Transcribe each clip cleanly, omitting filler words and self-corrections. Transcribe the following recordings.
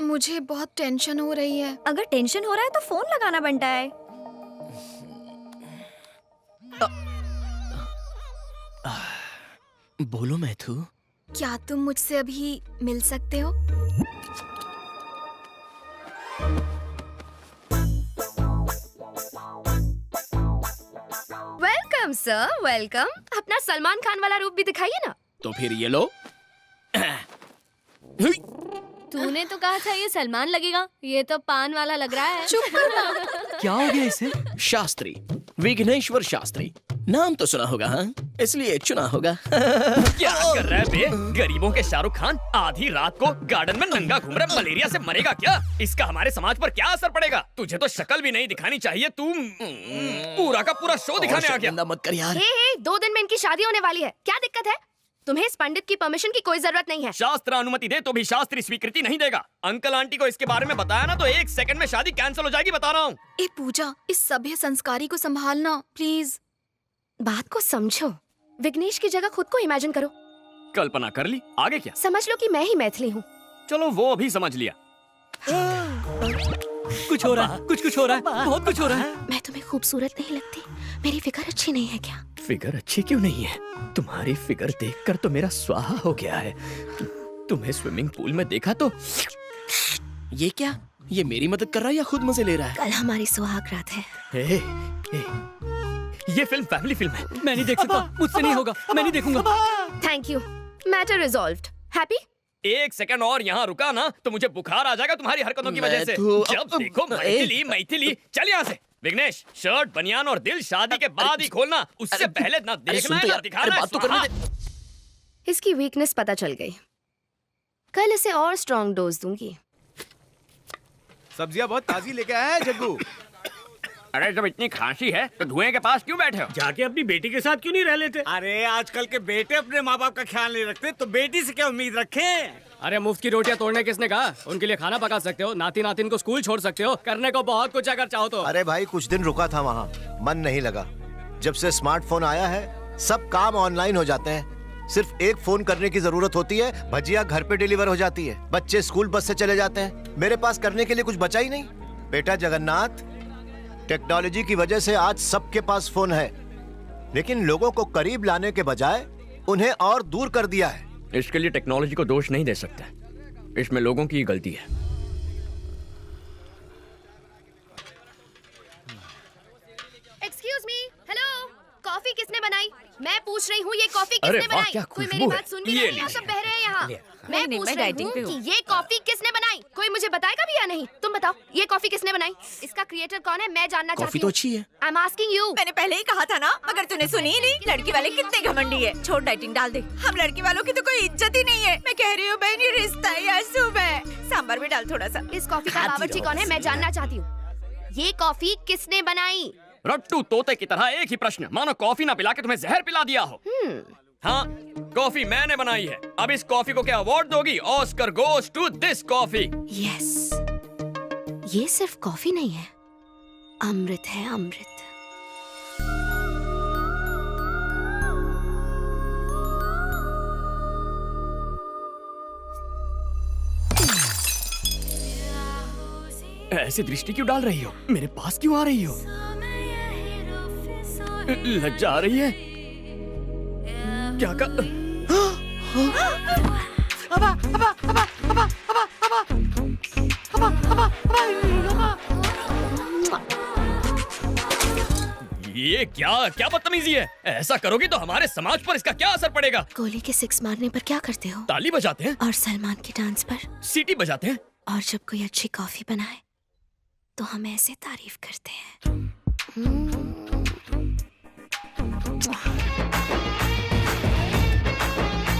मुझे बहुत टेंशन हो रही है। अगर टेंशन हो रहा है तो फोन लगाना बनता है। बोलो मैथु। क्या तुम मुझसे अभी मिल सकते हो? Welcome sir, welcome. अपना सलमान खान वाला रूप भी दिखाइए ना। तो फिर ये लो। तूने तो कहा था ये सलमान लगेगा, ये तो पान वाला लग रहा है। चुप कर। क्या हो गया इसे? शास्त्री, विघ्नेश्वर शास्त्री। नाम तो सुना होगा, हाँ? इसलिए चुना होगा। क्या कर रहा है बे? गरीबों के शाहरुख खान आधी रात को गार्डन में नंगा घूम रहा है, मलेरिया से मरेगा क्या? इसका हमारे समाज पर क्या असर पड़ेगा? तुझे तो शक्ल भी नहीं दिखानी चाहिए, तू पूरा का पूरा शो दिखाने आ गया। मत कर यार। हे, 2 दिन में इनकी शादी होने वाली है, क्या दिक्कत है? तुम्हें इस पंडित की परमिशन की कोई जरूरत नहीं है। शास्त्र अनुमति दे तो भी शास्त्री स्वीकृति नहीं देगा। अंकल आंटी को इसके बारे में बताया ना तो 1 सेकंड में शादी कैंसिल हो जाएगी, बता रहा हूँ। ए पूजा, इस सभ्य संस्कारी को संभालना प्लीज। बात को समझो, विघ्नेश की जगह खुद को इमेजिन करो। कल्पना कर ली, आगे क्या? समझ लो कि मैं ही मैथिली हूँ। चलो वो अभी समझ लिया। कुछ हो रहा है, कुछ हो रहा है, बहुत कुछ हो रहा है। मैं तुम्हें खूबसूरत नहीं लगती? मेरी फिगर अच्छी नहीं है क्या? फिगर अच्छी क्यों नहीं है? तुम्हारी फिगर देखकर तो मेरा स्वाहा हो गया है। तुम्हें स्विमिंग पूल में देखा तो ये क्या? ये मेरी मदद कर रहा है या खुद मजे ले रहा है? कल हमारी सुहाग रात है। ए, ए, ये फिल्म फैमिली फिल्म है। मैं नहीं देख सकता, मुझसे नहीं होगा, मैं नहीं देखूंगा। Thank you, matter resolved. Happy? 1 second और यहाँ रुका ना तो मुझे बुखार आ जाएगा तुम्हारी हरकतों की वजह से। जब देखो मैथिली मैथिली। चल यहाँ से। विघ्नेश, शर्ट, बनियान और दिल शादी के बाद ही खोलना, उससे पहले ना देखना है ना दिखाना है। बात तो करने दे। इसकी वीकनेस पता चल गई, कल इसे और स्ट्रॉन्ग डोज दूंगी। सब्जियां बहुत ताजी लेके आया है जग्गू। अरे जब इतनी खांसी है तो धुएं के पास क्यों बैठे हो? जाके अपनी बेटी के साथ क्यों नहीं रह लेते? अरे आजकल के बेटे अपने माँ बाप का ख्याल नहीं रखते तो बेटी से क्या उम्मीद रखें? अरे मुफ्त की रोटियां तोड़ने किसने कहा? उनके लिए खाना पका सकते हो, नाती नातिन को स्कूल छोड़ सकते हो, करने को बहुत कुछ अगर चाहो तो। अरे भाई कुछ दिन रुका था वहाँ, मन नहीं लगा। जब से स्मार्टफोन आया है सब काम ऑनलाइन हो जाते हैं। सिर्फ एक फोन करने की जरूरत होती है, भजिया घर पे डिलीवर हो जाती है, बच्चे स्कूल बस से चले जाते हैं। मेरे पास करने के लिए कुछ बचा ही नहीं। बेटा जगन्नाथ, टेक्नोलॉजी की वजह से आज सबके पास फोन है, लेकिन लोगों को करीब लाने के बजाय उन्हें और दूर कर दिया है। इसके लिए टेक्नोलॉजी को दोष नहीं दे सकते, इसमें लोगों की गलती है। एक्सक्यूज मी, हेलो, कॉफी किसने बनाई? मैं पूछ रही हूँ ये कॉफी अरे किसने वाह, बनाई? क्या कोई खुशबू मेरी है। बात सुन भी ये नहीं, आप सब बह रहे हैं यहाँ। मैं नहीं, पूछ मैं रही डाइटिंग पे हूँ हूँ। कि ये कॉफी किसने बनाई? कोई मुझे बताएगा भी या नहीं? तुम बताओ, ये कॉफी किसने बनाई? इसका क्रिएटर कौन है? मैं जानना कॉफी चाहती तो हूँ। अच्छी है। I am asking you. मैंने पहले ही कहा था ना, मगर तूने सुनी ही नहीं। लड़की वाले कितने घमंडी है। छोड़, डाइटिंग डाल दे। हम लड़की वालों की तो कोई इज्जत ही नहीं है। मैं कह रही हूँ बहन, ये रिश्ता है या शुभ है? सांभर भी डाल थोड़ा सा। इस कॉफी का बावर्ची कौन है? मैं जानना चाहती हूँ। ये कॉफी किसने बनाई? रट्टू तोते की तरह एक ही प्रश्न, मानो कॉफी ना पिला के तुम्हें जहर पिला दिया हो। हाँ, कॉफी मैंने बनाई है। अब इस कॉफी को क्या अवार्ड दोगी? Oscar goes to this coffee. Yes, ये सिर्फ कॉफी नहीं है, अमृत है, अमृत। ऐसी दृष्टि क्यों डाल रही हो? मेरे पास क्यों आ रही हो? लज्जा आ रही है क्या? ये क्या क्या बदतमीजी है? ऐसा करोगी तो हमारे समाज पर इसका क्या असर पड़ेगा? गोली के 6 मारने पर क्या करते हो? ताली बजाते हैं और सलमान के डांस पर? सीटी बजाते हैं। और जब कोई अच्छी कॉफी बनाए तो हम ऐसे तारीफ करते हैं।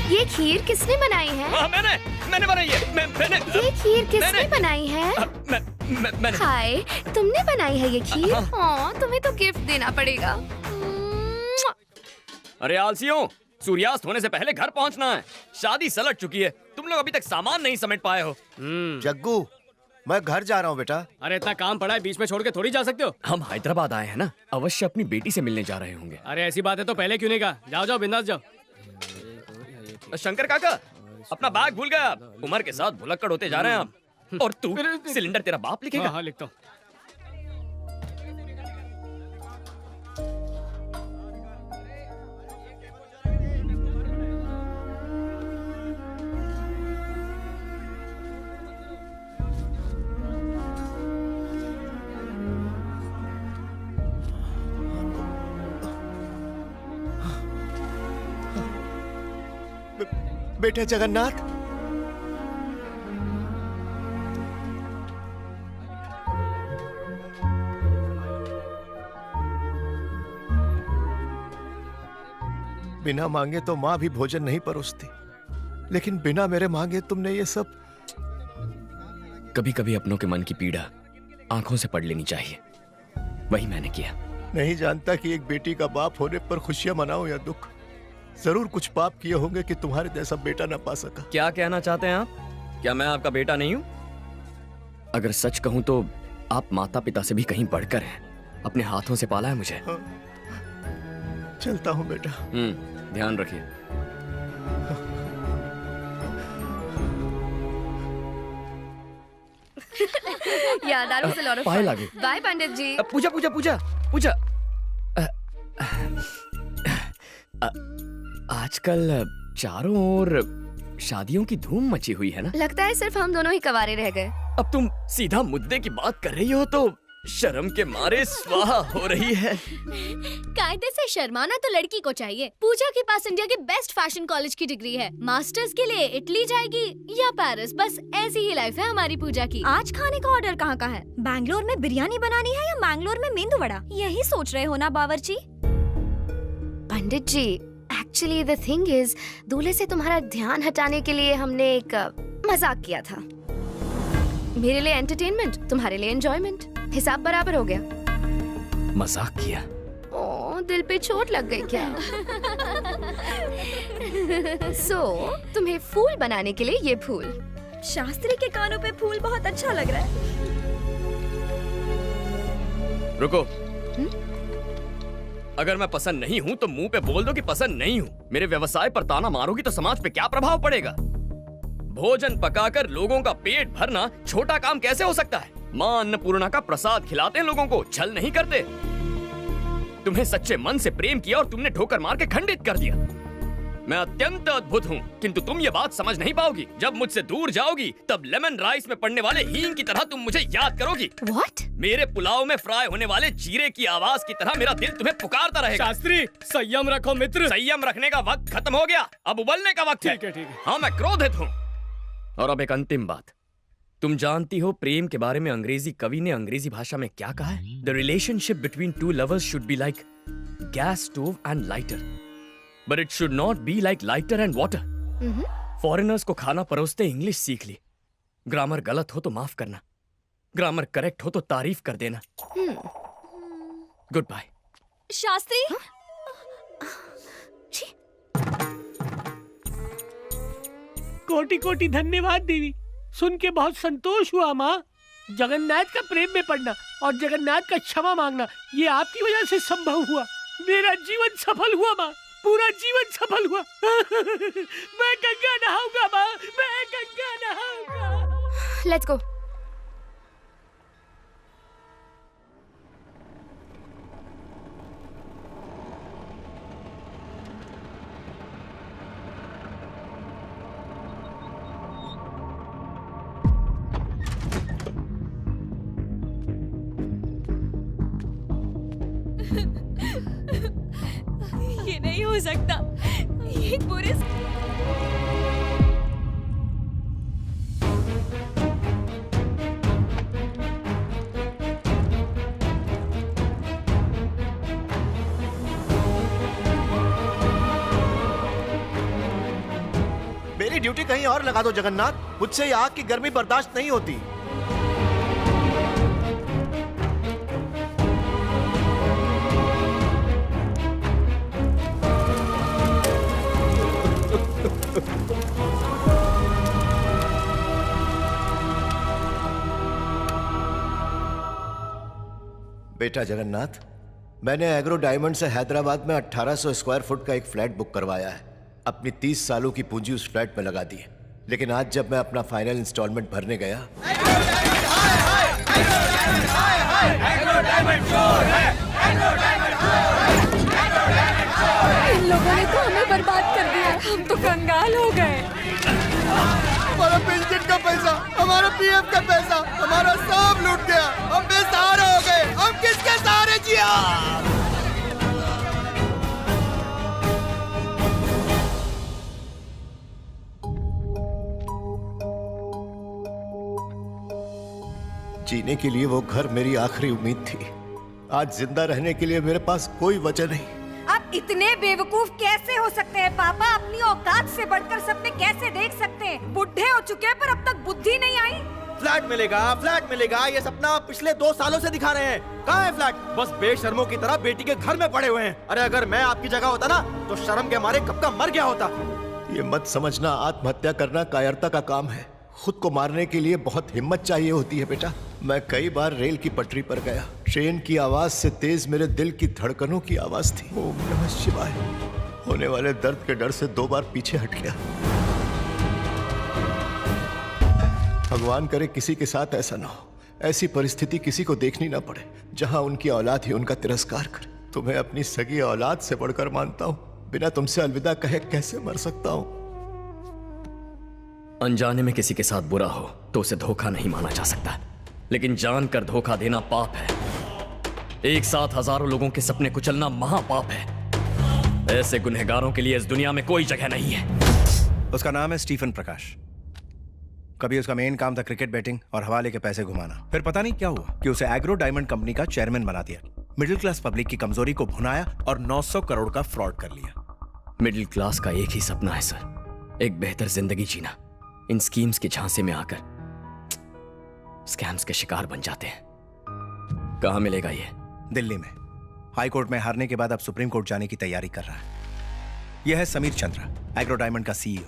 ये खीर किसने बनाई है? मैंने बनाई है। मैंने ये खीर किसने बनाई है? मैंने। हाय, तुमने बनाई है ये खीर? हाँ, तुम्हें तो गिफ्ट देना पड़ेगा। अरे आलसियों, सूर्यास्त होने से पहले घर पहुंचना है। शादी सलट चुकी है, तुम लोग अभी तक सामान नहीं समेट पाए हो। जग्गू, मैं घर जा रहा हूँ बेटा। अरे इतना काम पड़ा है, बीच में छोड़ के थोड़ी जा सकते हो। हम हैदराबाद आए हैं ना, अवश्य अपनी बेटी से मिलने जा रहे होंगे। अरे ऐसी बात है तो पहले क्यों नहीं कहा? जाओ जाओ, बिंदास जाओ। शंकर काका, अपना बैग भूल गए आप। उम्र के साथ भुलक्कड़ होते जा रहे हैं आप। और तू सिलेंडर तेरा बाप लिखेगा? हाँ लिखता हूँ। बेटा जगन्नाथ, बिना मांगे तो माँ भी भोजन नहीं परोसती, लेकिन बिना मेरे मांगे तुमने ये सब। कभी कभी अपनों के मन की पीड़ा आंखों से पढ़ लेनी चाहिए, वही मैंने किया। नहीं जानता कि एक बेटी का बाप होने पर खुशियां मनाओ या दुख। जरूर कुछ पाप किए होंगे कि तुम्हारे जैसा बेटा ना पा सका। क्या कहना चाहते हैं आप? क्या मैं आपका बेटा नहीं हूँ? अगर सच कहूं तो आप माता पिता से भी कहीं बढ़कर हैं। अपने हाथों से पाला है मुझे। हाँ। चलता हूँ बेटा। ध्यान रखिए। Yeah, that was a lot of पाए fun. लागे। Bye, पंडित जी. पूजा पूजा पूजा पूजा। आजकल चारों ओर शादियों की धूम मची हुई है ना? लगता है सिर्फ हम दोनों ही कवारे रह गए. अब तुम सीधा मुद्दे की बात कर रही हो तो शर्म के मारे स्वाहा हो रही है। कायदे से शर्माना तो लड़की को चाहिए. पूजा के पास इंडिया के बेस्ट फैशन कॉलेज की डिग्री है. मास्टर्स के लिए इटली जाएगी या पेरिस. बस ऐसी ही लाइफ है हमारी पूजा की. आज खाने का ऑर्डर कहाँ का है? बैंगलोर में बिरयानी बनानी है या मैंगलोर में मेंदू वड़ा? यही सोच रहे हो ना बावर्ची? पंडित जी, एक्चुअली द थिंग इज, दूल्हे से तुम्हारा ध्यान हटाने के लिए हमने एक मजाक किया था. मेरे लिए एंटरटेनमेंट, तुम्हारे लिए एंजॉयमेंट. हिसाब बराबर हो गया. मजाक किया? ओ, दिल पे चोट लग गई क्या? तुम्हें फूल बनाने के लिए ये फूल. शास्त्री के कानों पे फूल बहुत अच्छा लग रहा है. रुको। अगर मैं पसंद नहीं हूँ तो मुंह पे बोल दो कि पसंद नहीं हूँ. मेरे व्यवसाय पर ताना मारोगी तो समाज पे क्या प्रभाव पड़ेगा? भोजन पकाकर लोगों का पेट भरना छोटा काम कैसे हो सकता है? माँ अन्नपूर्णा का प्रसाद खिलाते हैं लोगों को, छल नहीं करते. तुम्हें सच्चे मन से प्रेम किया और तुमने ठोकर मार के खंडित कर दिया. मैं अत्यंत अद्भुत हूँ, किंतु तुम ये बात समझ नहीं पाओगी. जब मुझसे दूर जाओगी तब लेमन राइस में पड़ने वाले हींग की तरह तुम मुझे याद करोगी. What? मेरे पुलाव में फ्राई होने वाले जीरे की आवाज की तरह मेरा दिल तुम्हें पुकारता रहेगा. शास्त्री, संयम रखो मित्र. संयम रखने का वक्त खत्म हो गया, अब उबलने का वक्त है. ठीक है. हाँ, मैं क्रोधित हूँ. और अब एक अंतिम बात. तुम जानती हो प्रेम के बारे में अंग्रेजी कवि ने अंग्रेजी भाषा में क्या कहा है? The relationship between two lovers should be like gas stove and lighter, but it should not be like lighter and water. Foreigners को खाना परोसते इंग्लिश सीख ली. ग्रामर गलत हो तो माफ करना, ग्रामर करेक्ट हो तो तारीफ कर देना. Good bye. शास्त्री, कोटि कोटि धन्यवाद देवी. सुन के बहुत संतोष हुआ माँ. जगन्नाथ का प्रेम में पड़ना और जगन्नाथ का क्षमा मांगना ये आपकी वजह से संभव हुआ. मेरा जीवन सफल हुआ माँ, पूरा जीवन सफल हुआ. मैं गंगा नहाऊंगा माँ, मैं गंगा नहाऊंगा. Let's go. ये नहीं हो सकता. ये पूरे मेरी ड्यूटी कहीं और लगा दो जगन्नाथ. मुझसे ये आग की गर्मी बर्दाश्त नहीं होती. बेटा जगन्नाथ, मैंने एग्रो डायमंड से हैदराबाद में 1800 स्क्वायर फुट का एक फ्लैट बुक करवाया है. अपनी 30 सालों की पूंजी उस फ्लैट में लगा दी है. लेकिन आज जब मैं अपना फाइनल इंस्टॉलमेंट भरने गया इन लोगों ने तो हमें बर्बाद कर दिया, हम तो कंगाल हो गए। हमारा पेंशन का पैसा, हमारा पीएफ का पैसा, हमारा सब लूट गया। हम बेसहारा हो गए। हम किसके सहारे जिया? जीने के लिए वो घर मेरी आखिरी उम्मीद थी। आज जिंदा रहने के लिए मेरे पास कोई वजह नहीं। आप इतने बेवकूफ कैसे हो सकते हैं पापा? अपनी औकात से बढ़कर सपने कैसे देख सकते हैं? बुढ़े हो चुके हैं पर अब तक बुद्धि नहीं आई। फ्लैट मिलेगा, ये सपना आप पिछले 2 सालों से दिखा रहे हैं। कहाँ है फ्लैट? बस बेशर्मों की तरह बेटी के घर में पड़े हुए हैं। अरे अगर मैं आपकी जगह होता ना तो शर्म के मारे कब का मर गया होता। ये मत समझना आत्महत्या करना कायरता का काम है। खुद को मारने के लिए बहुत हिम्मत चाहिए होती है बेटा। मैं कई बार रेल की पटरी पर गया। ट्रेन की आवाज से तेज मेरे दिल की धड़कनों की आवाज थी। ओम नमः शिवाय। होने वाले दर्द के डर से 2 बार पीछे हट गया। भगवान करे किसी के साथ ऐसा ना हो। ऐसी परिस्थिति किसी को देखनी ना पड़े जहां उनकी औलाद ही उनका तिरस्कार करे। तुम्हें अपनी सगी औलाद से बढ़कर मानता हूं। बिना तुमसे अलविदा कहे कैसे मर सकता हूं? अनजाने में किसी के साथ बुरा हो तो उसे धोखा नहीं माना जा सकता, लेकिन जानकर धोखा देना पाप है। एक साथ हजारों लोगों के सपने कुचलना महापाप है। ऐसे गुनहगारों के लिए इस दुनिया में कोई जगह नहीं है। उसका नाम है स्टीफन प्रकाश। कभी उसका मेन काम था क्रिकेट बैटिंग और हवाले के पैसे घुमाना। फिर पता नहीं क्या हुआ कि उसे एग्रो डायमंड कंपनी का चेयरमैन बना दिया। मिडिल क्लास पब्लिक की कमजोरी को भुनाया और 900 करोड़ का फ्रॉड कर लिया। मिडिल क्लास का एक ही सपना है सर, एक बेहतर जिंदगी जीना। इन स्कीम्स के झांसे में आकर स्कैम्स के शिकार बन जाते हैं। कहां मिलेगा ये? दिल्ली में। हाई कोर्ट में हारने के बाद अब सुप्रीम कोर्ट जाने की तैयारी कर रहा है। यह है समीर चंद्रा, एग्रो डायमंड का सीईओ।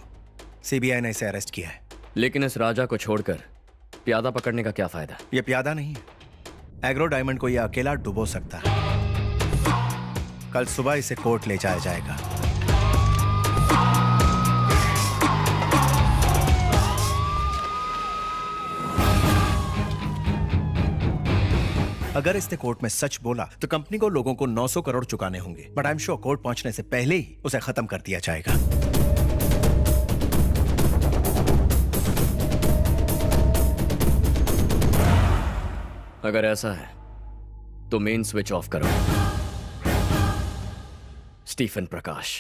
सीबीआई ने इसे अरेस्ट किया है। लेकिन इस राजा को छोड़कर प्यादा पकड़ने का क्या फायदा? यह प्यादा नहीं है। एग्रो डायमंड को यह अकेला डुबो सकता है। कल सुबह इसे कोर्ट ले जाया जाएगा। अगर इसने कोर्ट में सच बोला तो कंपनी को लोगों को 900 करोड़ चुकाने होंगे। But I am sure court पहुंचने से पहले ही उसे खत्म कर दिया जाएगा। अगर ऐसा है तो मेन स्विच ऑफ करो। स्टीफन प्रकाश।